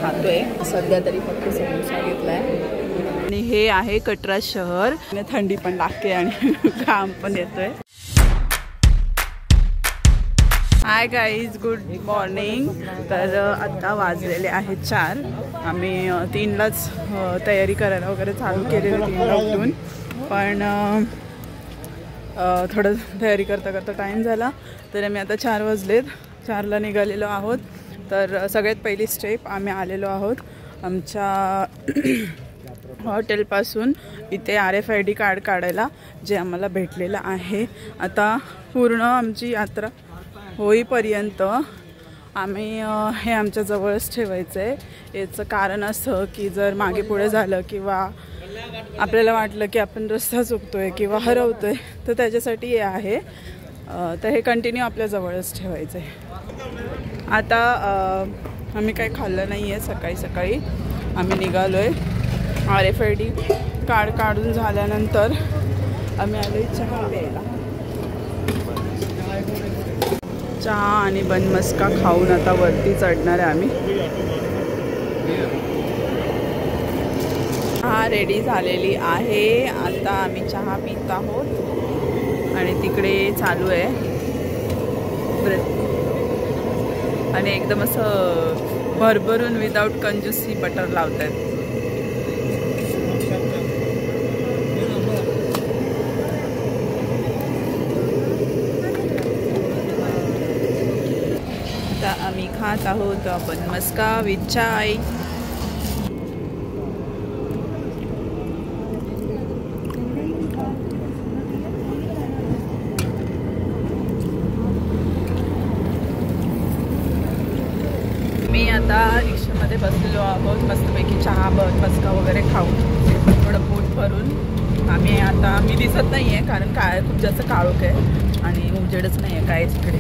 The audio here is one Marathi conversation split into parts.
खातोय सध्या तरी फक्त समोसा घेतलाय। आणि हे आहे कटरा शहर, थंडी पण लागते आणि घाम पण येतोय। Hi guys, good morning. तर आता वाजलेले आहेत 4। आम्ही 3लाच तयारी करायला वगैरे चालू केलेली 3ला उठून, पण थोडं तयारी करता करता टाईम झाला, तर आम्ही आता 4 वाजलेत, 4ला निघालेलो आहोत। तर सगळ्यात पहिली स्टेप आम्ही आलेलो आहोत आमच्या हॉटेलपासून इथे RFID कार्ड काढायला, जे आम्हाला भेटलेलं आहे। आता पूर्ण आमची यात्रा होईपर्यंत आम्ही हे आमच्या जवळच ठेवायचं आहे। याचं कारण असं की जर मागे पुढे झालं किंवा आपल्याला वाटलं की आपण रस्ता चुकतोय किंवा हरवतोय, तर त्याच्यासाठी हे आहे। तर हे कंटिन्यू आपल्या जवळच ठेवायचं आहे। आता आम्ही काही खाल्लं नाही आहे, सकाळी सकाळी आम्ही निघालो आहे। RFID कार्ड काढून झाल्यानंतर आम्ही आलो चहा प्यायला। चहा आणि बनमस्का खाऊन आता वरती चढणार आहे आम्ही। चहा रेडी झालेली आहे, आता आम्ही चहा पित आहोत आणि तिकडे चालू आहे आणि एकदम असं भरभरून विदाउट कंजूसी बटर लावत आहेत। आता आम्ही खात आहोत आपण मस्का विथ चाय। मी आता रिक्षामध्ये बसलेलो आहोत, मस्तपैकी चहा मस्का वगैरे खाऊन थोडं पोट भरून आम्ही आता, मी दिसत नाही आहे कारण काय खूप जास्त काळोख आहे आणि उजेडच नाही आहे काय तिकडे।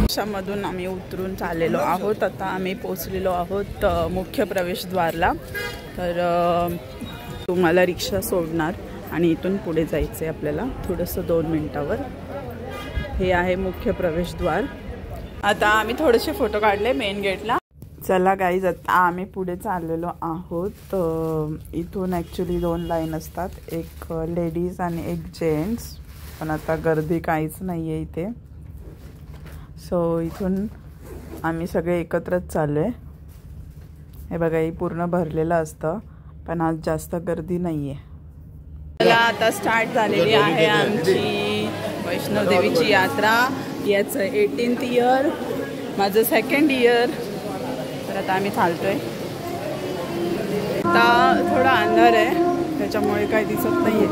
रिक्षामधून आम्ही उतरून चाललेलो आहोत। आता आम्ही पोचलेलो आहोत मुख्य प्रवेशद्वारला। तर तुम्हाला रिक्षा सोडणार आणि इथून पुढे जायचं आहे आपल्याला थोडंसं 2 मिनिटावर। हे आहे मुख्य प्रवेशद्वार। आता आम्ही थोडेसे फोटो काढले मेन गेटला। चला गाईज, आता आम्ही पुढे चाललेलो आहोत। इथून ॲक्च्युली 2 लाईन असतात, एक लेडीज आणि एक जेंट्स, पण आता गर्दी काहीच नाही आहे इथे। सो इथून आम्ही सगळे एकत्रच चाललो आहे। हे बघा, ही पूर्ण भरलेलं असतं, पण आज जास्त गर्दी नाही आहे। मला आता स्टार्ट झालेली आहे आमची वैष्णोदेवीची यात्रा। याचं 18th इयर, माझं 2nd इयर। तर आता आम्ही चालतोय। आता थोडा अंधार आहे त्याच्यामुळे काही दिसत नाही आहे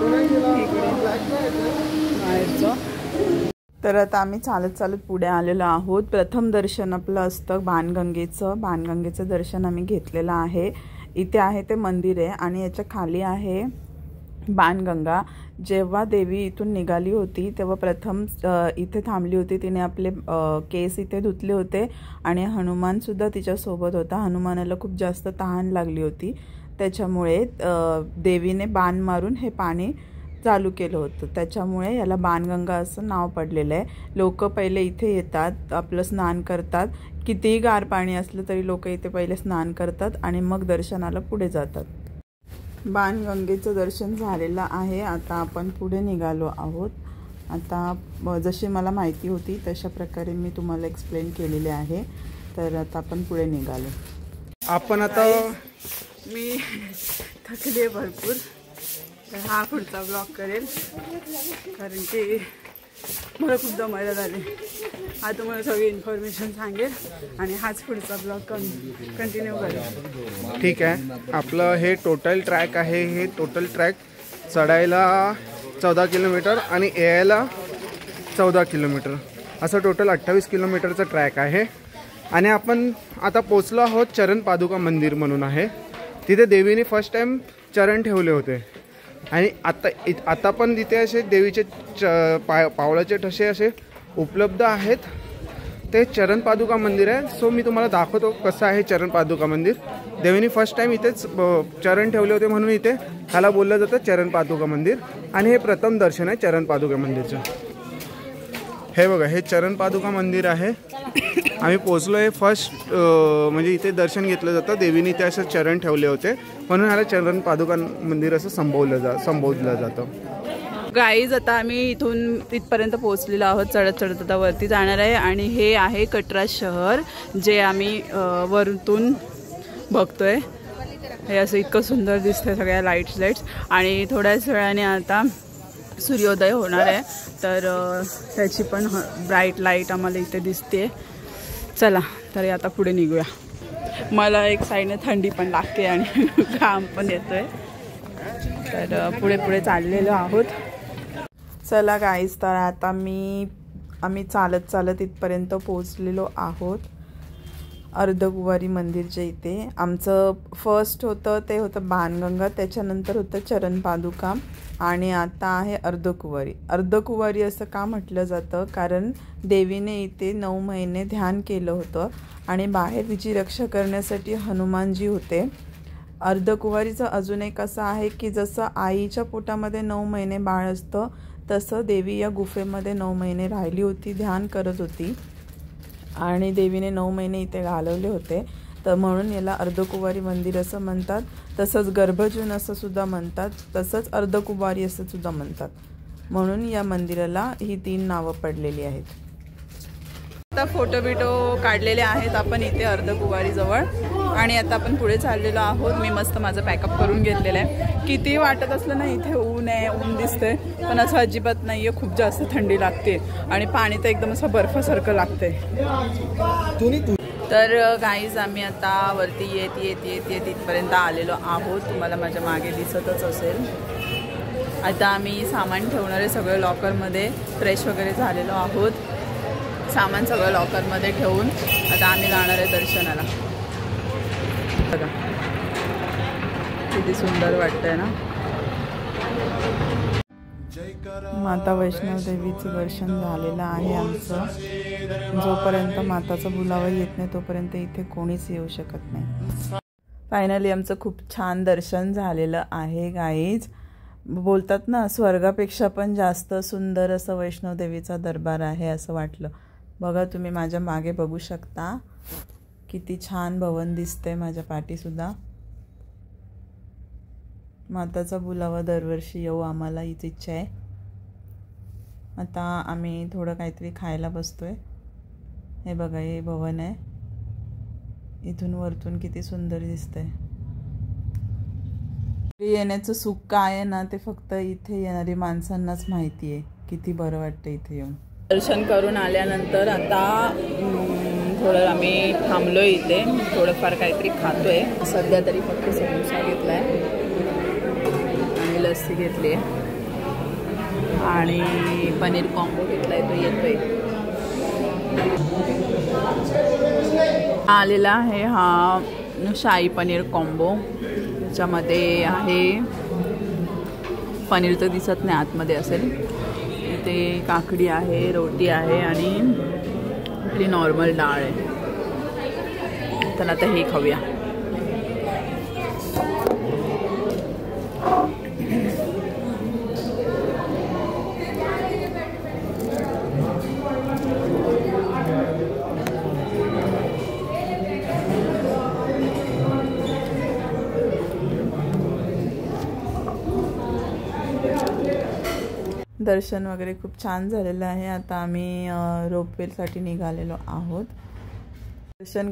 बाहेरचं। तर आता आम्ही चालत चालत पुढे आलेलो आहोत। प्रथम दर्शन आपलं असतं बाणगंगेचं। बाणगंगेचं दर्शन आम्ही घेतलेलं आहे। इथे आहे ते मंदिर आहे आणि याच्या खाली आहे बाणगंगा। जेव्हा देवी इथून निघाली होती तेव्हा प्रथम इथे थांबली होती, तिने आपले केस इथे धुतले होते आणि हनुमान सुद्धा तिच्यासोबत होता। हनुमानाला खूप जास्त तहान लागली होती, त्याच्यामुळे देवीने बाण मारून हे पाणी चालू केलं होतं, त्याच्यामुळे याला बाणगंगा असं नाव पडलेलं आहे। लोक पहिले इथे येतात, आपलं स्नान करतात, कितीही गार पाणी असलं तरी लोक इथे पहिले स्नान करतात आणि मग दर्शनाला पुढे जातात। बाणगंगेचं दर्शन झालेलं आहे। आता आपण पुढे निघालो आहोत। आता जशी मला माहिती होती तशा प्रकारे मी तुम्हाला एक्सप्लेन केलेले आहे। तर आता आपण पुढे निघालो। आपण आता मी थकले भरपूर, तर हा पुढचा ब्लॉग करेल कारण की मला खूप दमायला झाले। हा तुम्हाला सगळी इन्फॉर्मेशन सांगेल आणि हाच पुढचा ब्लॉग कंटिन्यू करेल। ठीक आहे, आपलं हे टोटल ट्रॅक आहे। हे टोटल ट्रॅक चढायला 14 किलोमीटर आणि यायला 14 किलोमीटर, असं टोटल 28 किलोमीटरचा ट्रॅक आहे। आणि आपण आता पोचलो आहोत चरण पादुका मंदिर म्हणून आहे। तिथे देवीने फर्स्ट टाइम चरण ठेवले होते आणि आता पण तिथे असे देवीचे पावलाचे ठसे असे उपलब्ध आहेत। ते चरण पादुका मंदिर आहे। सो मी तुम्हाला दाखवतो कसं आहे चरण पादुका मंदिर। देवीने फर्स्ट टाइम इथेच चरण ठेवले होते म्हणून इथे ह्याला बोललं जातं चरण पादुका मंदिर आणि हे प्रथम दर्शन आहे चरण पादुका मंदिरचं। हे बघा, हे चरण पादुका मंदिर आहे. आम्ही पोचलो आहे फर्स्ट, म्हणजे इथे दर्शन घेतलं जातं. देवीने इथे असं चरण ठेवले होते म्हणून ह्याला चरण पादुका मंदिर असं संबोधलं जातं. गाईज आता आम्ही इथून इथपर्यंत पोहोचलेलो आहोत. चढत चढत आता वरती जाणार आहे आणि हे आहे कटरा शहर जे आम्ही वरतून बघतोय. हे असं इतकं सुंदर दिसतंय, सगळ्या लाईट्स आणि थोड्याच वेळाने आता सूर्योदय होणार आहे. तर त्याची पण ब्राईट लाईट आम्हाला इथे दिसते. चला तर आता पुढे निघूया. मला एक साईडने थंडी पण लागते आणि घाम पण येतोय. तर पुढे पुढे चाललेलो आहोत. चला गाईज, तर आता आम्ही चालत इथपर्यंत पोहोचलेलो आहोत. अर्धकुवारी मंदिरच्या इथे आमचं फर्स्ट होतं ते होतं बाणगंगा, त्याच्यानंतर होतं चरण पादुका आणि आता आहे अर्धकुवारी. अर्धकुवारी असं का म्हटलं जातं, कारण देवीने इथे 9 महिने ध्यान केलं होतं आणि बाहेर तिची रक्षा करण्यासाठी हनुमानजी होते. अर्धकुवारीचं अजून एक असं आहे की जसं आईच्या पोटामध्ये 9 महिने बाळ असतं तसं देवी या गुफेमध्ये 9 महिने राहिली होती, ध्यान करत होती आणि देवीने 9 महिने इथे घालवले होते. तर म्हणून याला अर्धकुवारी मंदिर असं म्हणतात. तसंच गर्भजून असं सुद्धा म्हणतात, तसंच अर्धकुवारी असं सुद्धा म्हणतात. म्हणून या मंदिराला ही 3 नावं पडलेली आहेत. आता फोटो काढलेले आहेत आपण इथे अर्धकुवारी जवळ आणि आता आपण पुढे चाललेलो आहोत. मी मस्त माझं पॅकअप करून घेतलेलं आहे. किती वाटत असलं ना इथे ऊन आहे, ऊन दिसतंय, पण असं अजिबात नाही आहे. खूप जास्त थंडी लागते आणि पाणी तर एकदम असं बर्फासारखं लागतंय. तर गाईज आम्ही आता वरती येत इथपर्यंत आलेलो आहोत. तुम्हाला माझ्या मागे दिसतच असेल. आता आम्ही सामान ठेवणार आहे सगळं लॉकरमध्ये. फ्रेश वगैरे झालेलो आहोत. सामान सगळं लॉकरमध्ये ठेवून आता आम्ही जाणार आहे दर्शनाला. बघा किती सुंदर वाटतंय ना. माता वैष्णवदेवीचं दर्शन झालेलं आहे आमचं. जोपर्यंत माताचा बुलावा येत नाही तोपर्यंत इथे कोणीच येऊ शकत नाही. फायनली आमचं खूप छान दर्शन झालेलं आहे गाईज. बोलतात ना स्वर्गापेक्षा पण जास्त सुंदर असं वैष्णवदेवीचा दरबार आहे असं वाटलं. बघा तुम्ही माझ्या मागे बघू शकता किती छान भवन दिसतंय. माझ्या पाठीसुद्धा माताचा बुलावा दरवर्षी येऊ आम्हाला हीच इच्छा आहे. आता आम्ही थोडं काहीतरी खायला बसतोय. हे बघा हे भवन आहे. इथून वरतून किती सुंदर दिसतंय. येण्याचं सुख काय आहे ना ते फक्त इथे येणारी माणसांनाच माहिती आहे. किती बरं वाटतं इथे येऊन. दर्शन करून आल्यानंतर आता थोडं आम्ही थांबलो इथे. थोडंफार काहीतरी खातोय. सध्या तरी फक्त समोसा घेतला आहे आणि लस्सी घेतली आहे आणि पनीर कॉम्बो घेतला आहे. तो येतोय आलेला आहे हा शाही पनीर कॉम्बो. त्याच्यामध्ये आहे पनीर तर दिसत नाही, आतमध्ये असेल. इथे काकडी आहे, रोटी आहे आणि आपली नॉर्मल डाळ आहे. तर आता हे खाऊया. दर्शन वगैरे खूप छान झालेलं आहे. आता आम्ही रोपवेसाठी निघालेलो आहोत. दर्शन